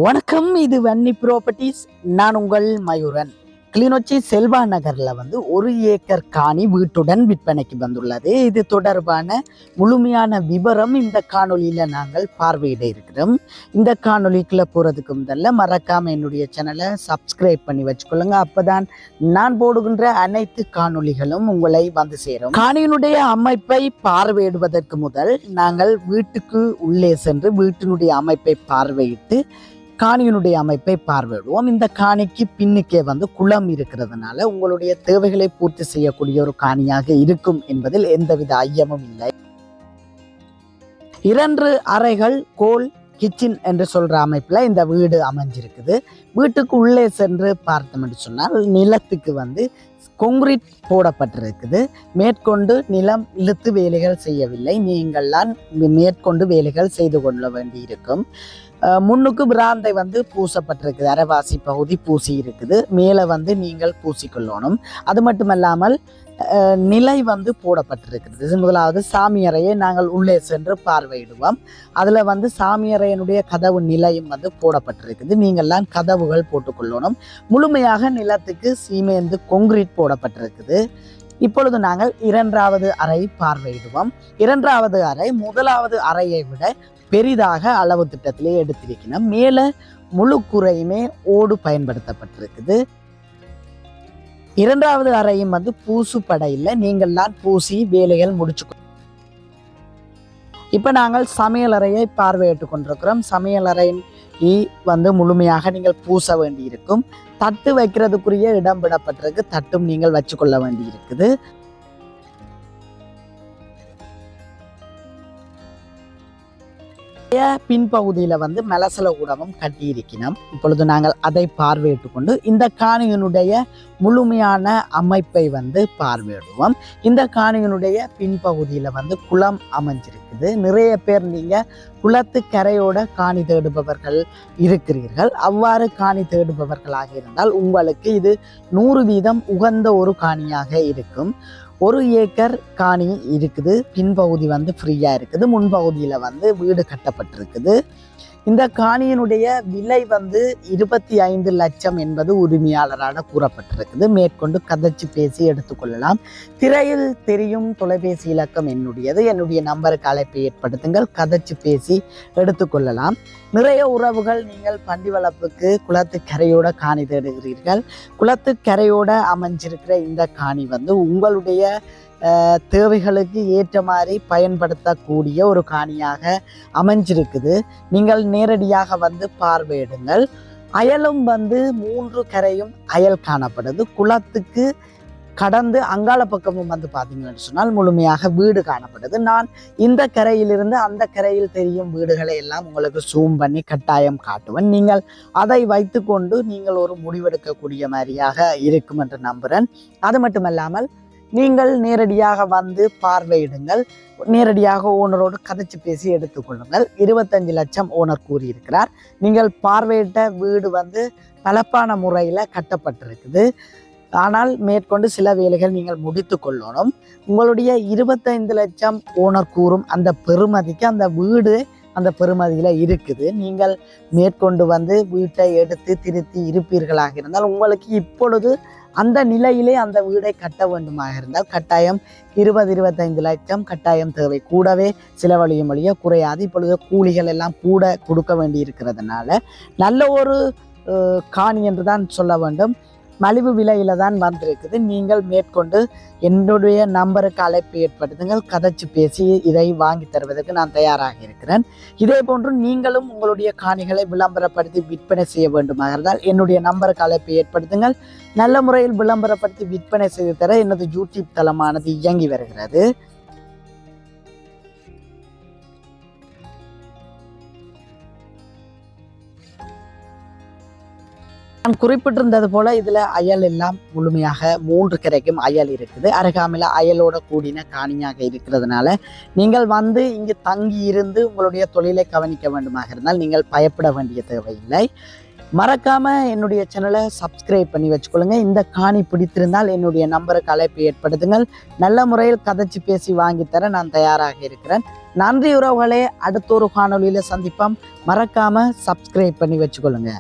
வணக்கம், இது வன்னி ப்ராப்பர்ட்டிஸ். நான் உங்கள் மயூரன். கிளிநொச்சி செல்வா நகர்ல ஒரு ஏக்கர் காணி வீட்டுடன் விற்பனைக்கு வந்துள்ளது. இது தொடர்பான முழுமையான விவரம் இந்த காணொலியில நாங்கள் பார்வையிட இருக்கிறோம். இந்த காணொலிக்குள்ள போறதுக்கு முதல்ல மறக்காம என்னுடைய சேனலை சப்ஸ்கிரைப் பண்ணி வச்சுக்கொள்ளுங்க. அப்பதான் நான் போடுகின்ற அனைத்து காணொலிகளும் உங்களை வந்து சேரும். காணியினுடைய அமைப்பை பார்வையிடுவதற்கு முதல் நாங்கள் வீட்டுக்கு உள்ளே சென்று வீட்டினுடைய அமைப்பை பார்வையிட்டு காணியினுடைய அமைப்பை பார்வையிடுவோம். இந்த காணிக்கு பின்னுக்கே குளம் இருக்கிறதுனால உங்களுடைய தேவைகளை பூர்த்தி செய்யக்கூடிய ஒரு காணியாக இருக்கும் என்பதில் எந்தவித ஐயமும் இல்லை. 2 அறைகள் கோல் கிச்சன் என்று சொல்ற அமைப்புல இந்த வீடு அமைஞ்சிருக்குது. வீட்டுக்கு உள்ளே சென்று பார்த்தோம் என்று சொன்னால் நிலத்துக்கு கொங்கிரீட் போடப்பட்டிருக்குது. மேற்கொண்டு நிலம் இழுத்து வேலைகள் செய்யவில்லை. நீங்கள்லாம் மேற்கொண்டு வேலைகள் செய்து கொள்ள வேண்டி இருக்கும். முன்னுக்கு பிராந்தை பூசப்பட்டிருக்குது. அரைவாசி பகுதி பூசி இருக்குது. மேலே நீங்கள் பூசிக்கொள்ளணும். அது மட்டுமல்லாமல் நிலை போடப்பட்டிருக்கிறது. முதலாவது சாமியறையை நாங்கள் உள்ளே சென்று பார்வையிடுவோம். அதில் சாமியறையினுடைய கதவு நிலையும் போடப்பட்டிருக்குது. நீங்கள்லாம் கதவுகள் போட்டுக்கொள்ளணும். முழுமையாக நிலத்துக்கு சீமேந்து கொங்கிரீட் போடப்பட்டிருக்குது. இப்பொழுது நாங்கள் 2வது அறை பார்வையிடுவோம். 2வது அறை முதலாவது அறையை விட பெரிதாக அளவு திட்டத்திலே எடுத்திருக்கணும். மேலே முழு கூரையுமே ஓடு பயன்படுத்தப்பட்டிருக்குது. 2வது அறையும் பூசுப்படையில் நீங்கள்லாம் பூசி வேலைகள் முடிச்சு. இப்போ நாங்கள் சமையல் அறையை பார்வையிட்டு கொண்டிருக்கிறோம். சமையல் அறையின் முழுமையாக நீங்கள் பூச வேண்டி இருக்கும். தட்டு வைக்கிறதுக்குரிய இடம் விடப்பட்டிருக்கு. தட்டும் நீங்கள் வச்சுக்கொள்ள வேண்டி இருக்குது. பின்பகுதியில் மெலசல ஊடகம் கட்டியிருக்கணும். இப்பொழுது நாங்கள் அதை பார்வையிட்டு கொண்டு இந்த காணியினுடைய முழுமையான அமைப்பை பார்வையிடுவோம். இந்த காணியினுடைய பின்பகுதியில் குளம் அமைஞ்சிருக்குது. நிறைய பேர் நீங்கள் குளத்து கரையோட காணி தேடுபவர்கள் இருக்கிறீர்கள். அவ்வாறு காணி தேடுபவர்களாக இருந்தால் உங்களுக்கு இது 100% உகந்த ஒரு காணியாக இருக்கும். 1 ஏக்கர் காணி இருக்குது. பின்பகுதி ஃப்ரீயா இருக்குது. முன்பகுதியில் வீடு கட்டப்பட்டிருக்குது. இந்த காணியினுடைய விலை 25 லட்சம் என்பது உரிமையாளரான கூறப்பட்டிருக்குது. மேற்கொண்டு கதைச்சு பேசி எடுத்துக்கொள்ளலாம். திரையில் தெரியும் தொலைபேசி இலக்கம் என்னுடையது. என்னுடைய நம்பருக்கு அழைப்பை ஏற்படுத்துங்கள். கதைச்சு பேசி எடுத்துக்கொள்ளலாம். நிறைய உறவுகள் நீங்கள் பண்டி வளர்ப்புக்கு குளத்து கரையோட காணி தேடுகிறீர்கள். குளத்து கரையோட அமைஞ்சிருக்கிற இந்த காணி உங்களுடைய தேவைகளுக்கு ஏற்ற மாதிரி பயன்படுத்தக்கூடிய ஒரு காணியாக அமைஞ்சிருக்குது. நீங்கள் நேரடியாக பார்வையிடுங்கள். அயலும் 3 கரையும் அயல் காணப்படுது. குளத்துக்கு கடந்து அங்காள பக்கமும் பார்த்தீங்கன்னு சொன்னால் முழுமையாக வீடு காணப்படுது. நான் இந்த கரையிலிருந்து அந்த கரையில் தெரியும் வீடுகளை எல்லாம் உங்களுக்கு ஜூம் பண்ணி கட்டாயம் காட்டுவேன். நீங்கள் அதை வைத்து கொண்டு நீங்கள் ஒரு முடிவெடுக்கக்கூடிய மாதிரியாக இருக்கும் என்று நம்புகிறேன். அது மட்டுமல்லாமல் நீங்கள் நேரடியாக பார்வையிடுங்கள். நேரடியாக ஓனரோடு கதைச்சு பேசி எடுத்துக்கொள்ளுங்கள். 25 லட்சம் ஓனர் கூறியிருக்கிறார். நீங்கள் பார்வையிட்ட வீடு பலப்பான முறையில் கட்டப்பட்டிருக்குது. ஆனால் மேற்கொண்டு சில வேலைகள் நீங்கள் முடித்து கொள்ளணும். உங்களுடைய 25 லட்சம் ஓனர் கூறும் அந்த பெறுமதிக்கு அந்த வீடு அந்த பெறுமதியில் இருக்குது. நீங்கள் மேற்கொண்டு வீட்டை எடுத்து திருத்தி இருப்பீர்களாக இருந்தால் உங்களுக்கு இப்பொழுது அந்த நிலையிலே அந்த வீடை கட்ட வேண்டுமாக இருந்தால் கட்டாயம் 20-25 லட்சம் கட்டாயம் தேவை. கூடவே சிலவழியும் வழிய குறையாது. இப்பொழுது கூலிகள் எல்லாம் கூட கொடுக்க வேண்டி இருக்கிறதுனால நல்ல ஒரு காணி என்று தான் சொல்ல வேண்டும். மலிவு விலையில தான் வந்திருக்குது. நீங்கள் மேற்கொண்டு என்னுடைய நம்பருக்கு அழைப்பு ஏற்படுத்துங்கள். கதைச்சு பேசி இதை வாங்கி தருவதற்கு நான் தயாராக இருக்கிறேன். இதே போன்று நீங்களும் உங்களுடைய காணிகளை விளம்பரப்படுத்தி விற்பனை செய்ய வேண்டுமாக இருந்தால் என்னுடைய நம்பருக்கு அழைப்பு ஏற்படுத்துங்கள். நல்ல முறையில் விளம்பரப்படுத்தி விற்பனை செய்து தர எனது யூடியூப் தளமானது இயங்கி வருகிறது. நான் குறிப்பிட்டிருந்தது போல இதுல அயல் எல்லாம் முழுமையாக 3 கரைக்கும் அயல் இருக்குது. அருகாமையில் அயலோட கூடின காணியாக இருக்கிறதுனால நீங்கள் இங்கு தங்கி இருந்து உங்களுடைய தொழிலை கவனிக்க வேண்டுமாக இருந்தால் நீங்கள் பயப்பட வேண்டிய தேவையில்லை. மறக்காம என்னுடைய சேனலை சப்ஸ்கிரைப் பண்ணி வச்சுக்கொள்ளுங்க. இந்த காணி பிடித்திருந்தால் என்னுடைய நம்பருக்கு அழைப்பு ஏற்படுத்துங்கள். நல்ல முறையில் கதைச்சு பேசி வாங்கித்தர நான் தயாராக இருக்கிறேன். நன்றி உறவுகளே, அடுத்த ஒரு காணொலியில சந்திப்போம். மறக்காம சப்ஸ்கிரைப் பண்ணி வச்சுக்கொள்ளுங்க.